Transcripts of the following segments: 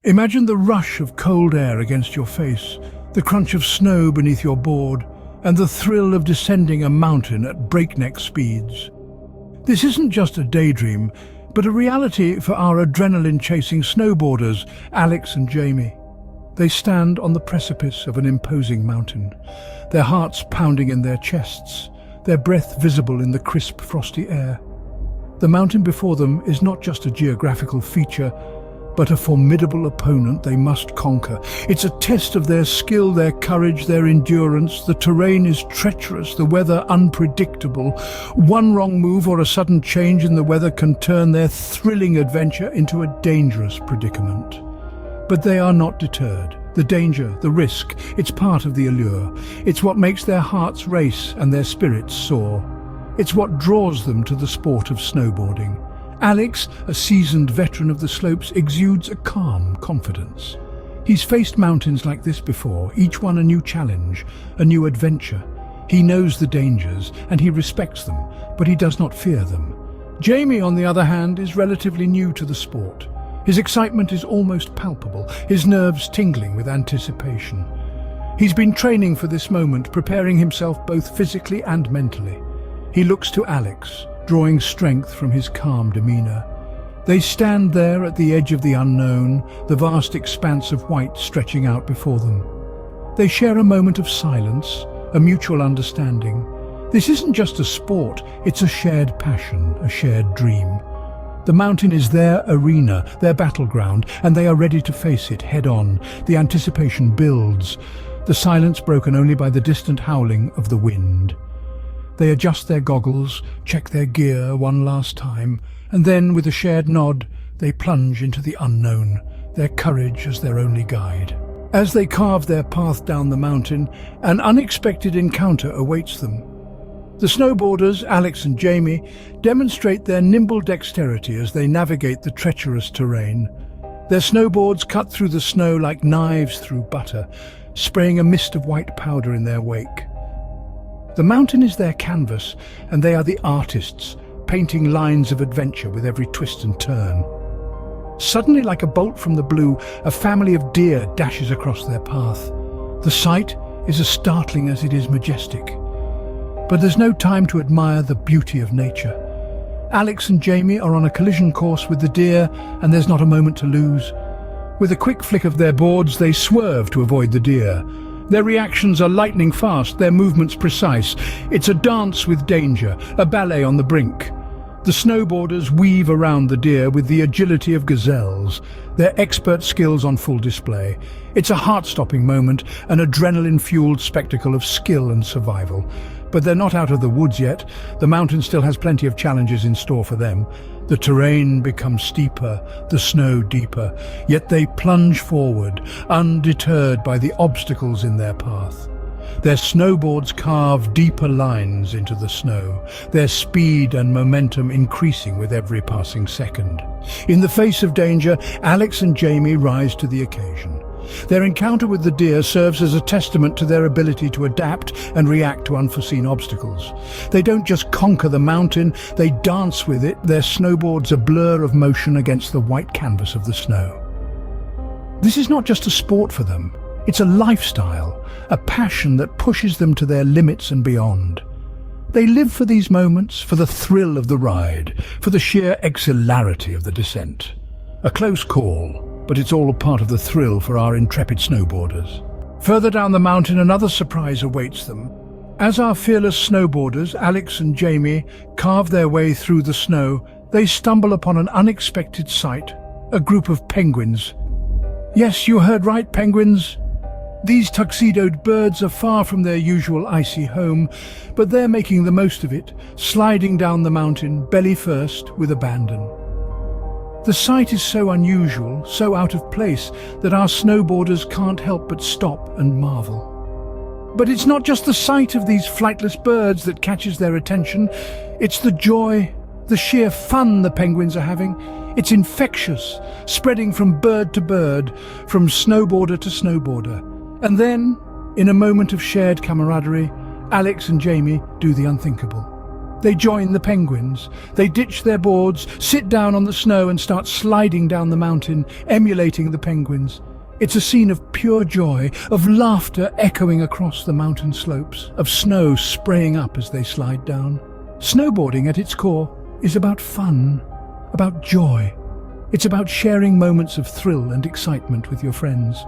Imagine the rush of cold air against your face, the crunch of snow beneath your board, and the thrill of descending a mountain at breakneck speeds. This isn't just a daydream, but a reality for our adrenaline-chasing snowboarders, Alex and Jamie. They stand on the precipice of an imposing mountain, their hearts pounding in their chests, their breath visible in the crisp, frosty air. The mountain before them is not just a geographical feature, but a formidable opponent they must conquer. It's a test of their skill, their courage, their endurance. The terrain is treacherous, the weather unpredictable. One wrong move or a sudden change in the weather can turn their thrilling adventure into a dangerous predicament. But they are not deterred. The danger, the risk, it's part of the allure. It's what makes their hearts race and their spirits soar. It's what draws them to the sport of snowboarding. Alex, a seasoned veteran of the slopes, exudes a calm confidence. He's faced mountains like this before, each one a new challenge, a new adventure. He knows the dangers and he respects them, but he does not fear them. Jamie, on the other hand, is relatively new to the sport. His excitement is almost palpable, his nerves tingling with anticipation. He's been training for this moment, preparing himself both physically and mentally. He looks to Alex, drawing strength from his calm demeanor. They stand there at the edge of the unknown, the vast expanse of white stretching out before them. They share a moment of silence, a mutual understanding. This isn't just a sport, it's a shared passion, a shared dream. The mountain is their arena, their battleground, and they are ready to face it head-on. The anticipation builds, the silence broken only by the distant howling of the wind. They adjust their goggles, check their gear one last time, and then, with a shared nod, they plunge into the unknown, their courage as their only guide. As they carve their path down the mountain, an unexpected encounter awaits them. The snowboarders, Alex and Jamie, demonstrate their nimble dexterity as they navigate the treacherous terrain. Their snowboards cut through the snow like knives through butter, spraying a mist of white powder in their wake. The mountain is their canvas, and they are the artists, painting lines of adventure with every twist and turn. Suddenly, like a bolt from the blue, a family of deer dashes across their path. The sight is as startling as it is majestic. But there's no time to admire the beauty of nature. Alex and Jamie are on a collision course with the deer, and there's not a moment to lose. With a quick flick of their boards, they swerve to avoid the deer. Their reactions are lightning fast, their movements precise. It's a dance with danger, a ballet on the brink. The snowboarders weave around the deer with the agility of gazelles, their expert skills on full display. It's a heart-stopping moment, an adrenaline-fueled spectacle of skill and survival. But they're not out of the woods yet. The mountain still has plenty of challenges in store for them. The terrain becomes steeper, the snow deeper, yet they plunge forward, undeterred by the obstacles in their path. Their snowboards carve deeper lines into the snow, their speed and momentum increasing with every passing second. In the face of danger, Alex and Jamie rise to the occasion. Their encounter with the deer serves as a testament to their ability to adapt and react to unforeseen obstacles. They don't just conquer the mountain, they dance with it, their snowboards a blur of motion against the white canvas of the snow. This is not just a sport for them, it's a lifestyle, a passion that pushes them to their limits and beyond. They live for these moments, for the thrill of the ride, for the sheer exhilarity of the descent. A close call, but it's all a part of the thrill for our intrepid snowboarders. Further down the mountain, another surprise awaits them. As our fearless snowboarders, Alex and Jamie, carve their way through the snow, they stumble upon an unexpected sight, a group of penguins. Yes, you heard right, penguins. These tuxedoed birds are far from their usual icy home, but they're making the most of it, sliding down the mountain, belly first, with abandon. The sight is so unusual, so out of place, that our snowboarders can't help but stop and marvel. But it's not just the sight of these flightless birds that catches their attention, it's the joy, the sheer fun the penguins are having. It's infectious, spreading from bird to bird, from snowboarder to snowboarder. And then, in a moment of shared camaraderie, Alex and Jamie do the unthinkable. They join the penguins. They ditch their boards, sit down on the snow and start sliding down the mountain, emulating the penguins. It's a scene of pure joy, of laughter echoing across the mountain slopes, of snow spraying up as they slide down. Snowboarding at its core is about fun, about joy. It's about sharing moments of thrill and excitement with your friends.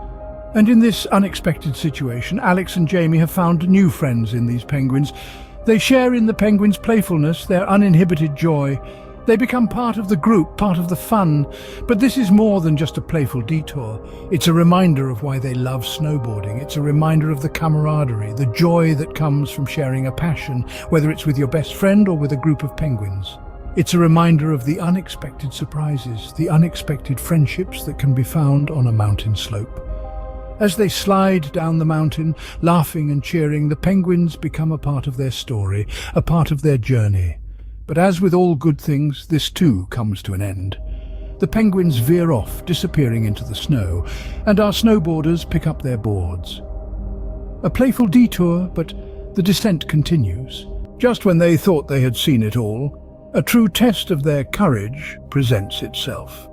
And in this unexpected situation, Alex and Jamie have found new friends in these penguins. They share in the penguins' playfulness, their uninhibited joy. They become part of the group, part of the fun. But this is more than just a playful detour. It's a reminder of why they love snowboarding. It's a reminder of the camaraderie, the joy that comes from sharing a passion, whether it's with your best friend or with a group of penguins. It's a reminder of the unexpected surprises, the unexpected friendships that can be found on a mountain slope. As they slide down the mountain, laughing and cheering, the penguins become a part of their story, a part of their journey. But as with all good things, this too comes to an end. The penguins veer off, disappearing into the snow, and our snowboarders pick up their boards. A playful detour, but the descent continues. Just when they thought they had seen it all, a true test of their courage presents itself.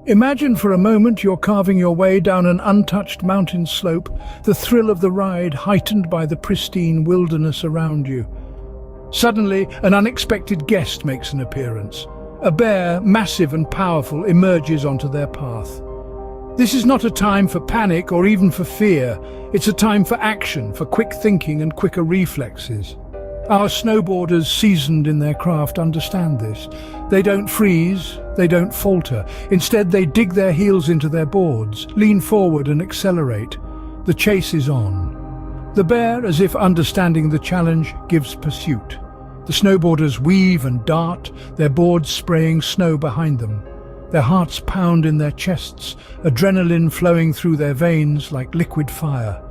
Imagine for a moment you're carving your way down an untouched mountain slope, the thrill of the ride heightened by the pristine wilderness around you. Suddenly, an unexpected guest makes an appearance. A bear, massive and powerful, emerges onto their path. This is not a time for panic or even for fear. It's a time for action, for quick thinking and quicker reflexes. Our snowboarders, seasoned in their craft, understand this. They don't freeze, they don't falter. Instead, they dig their heels into their boards, lean forward and accelerate. The chase is on. The bear, as if understanding the challenge, gives pursuit. The snowboarders weave and dart, their boards spraying snow behind them. Their hearts pound in their chests, adrenaline flowing through their veins like liquid fire.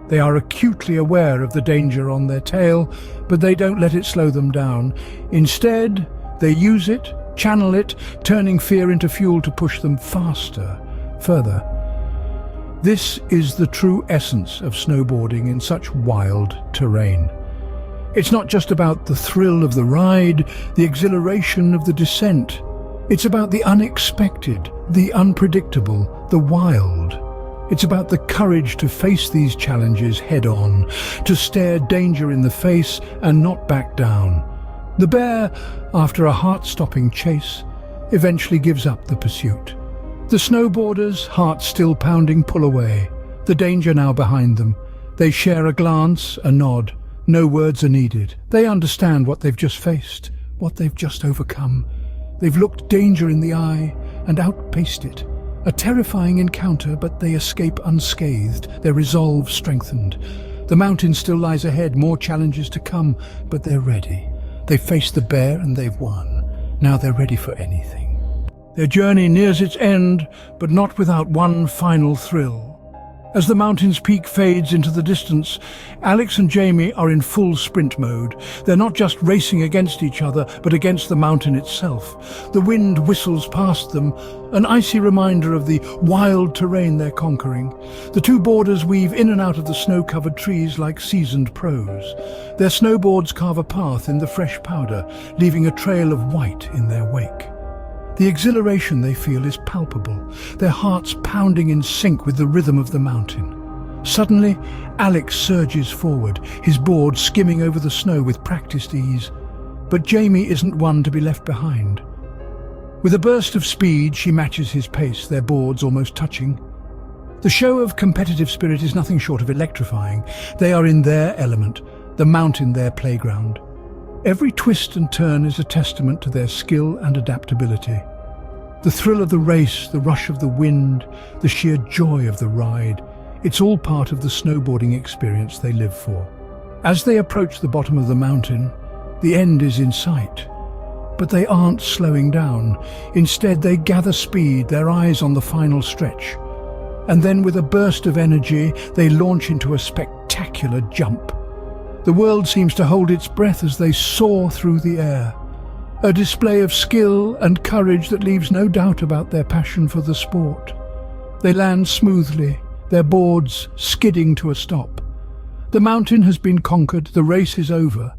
They are acutely aware of the danger on their tail, but they don't let it slow them down. Instead, they use it, channel it, turning fear into fuel to push them faster, further. This is the true essence of snowboarding in such wild terrain. It's not just about the thrill of the ride, the exhilaration of the descent. It's about the unexpected, the unpredictable, the wild. It's about the courage to face these challenges head-on, to stare danger in the face and not back down. The bear, after a heart-stopping chase, eventually gives up the pursuit. The snowboarders, hearts still pounding, pull away, the danger now behind them. They share a glance, a nod. No words are needed. They understand what they've just faced, what they've just overcome. They've looked danger in the eye and outpaced it. A terrifying encounter, but they escape unscathed, their resolve strengthened. The mountain still lies ahead, more challenges to come, but they're ready. They've faced the bear and they've won. Now they're ready for anything. Their journey nears its end, but not without one final thrill. As the mountain's peak fades into the distance, Alex and Jamie are in full sprint mode. They're not just racing against each other, but against the mountain itself. The wind whistles past them, an icy reminder of the wild terrain they're conquering. The two boarders weave in and out of the snow-covered trees like seasoned pros. Their snowboards carve a path in the fresh powder, leaving a trail of white in their wake. The exhilaration they feel is palpable, their hearts pounding in sync with the rhythm of the mountain. Suddenly, Alex surges forward, his board skimming over the snow with practiced ease. But Jamie isn't one to be left behind. With a burst of speed, she matches his pace, their boards almost touching. The show of competitive spirit is nothing short of electrifying. They are in their element, the mountain their playground. Every twist and turn is a testament to their skill and adaptability. The thrill of the race, the rush of the wind, the sheer joy of the ride, it's all part of the snowboarding experience they live for. As they approach the bottom of the mountain, the end is in sight. But they aren't slowing down. Instead, they gather speed, their eyes on the final stretch. And then with a burst of energy, they launch into a spectacular jump. The world seems to hold its breath as they soar through the air. A display of skill and courage that leaves no doubt about their passion for the sport. They land smoothly, their boards skidding to a stop. The mountain has been conquered, the race is over.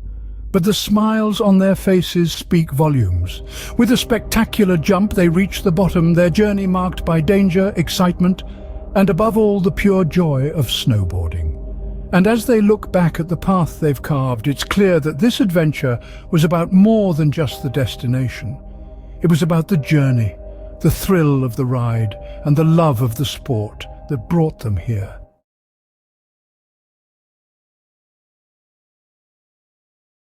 but the smiles on their faces speak volumes. With a spectacular jump, they reach the bottom, their journey marked by danger, excitement, and above all, the pure joy of snowboarding. And as they look back at the path they've carved, it's clear that this adventure was about more than just the destination. It was about the journey, the thrill of the ride, and the love of the sport that brought them here.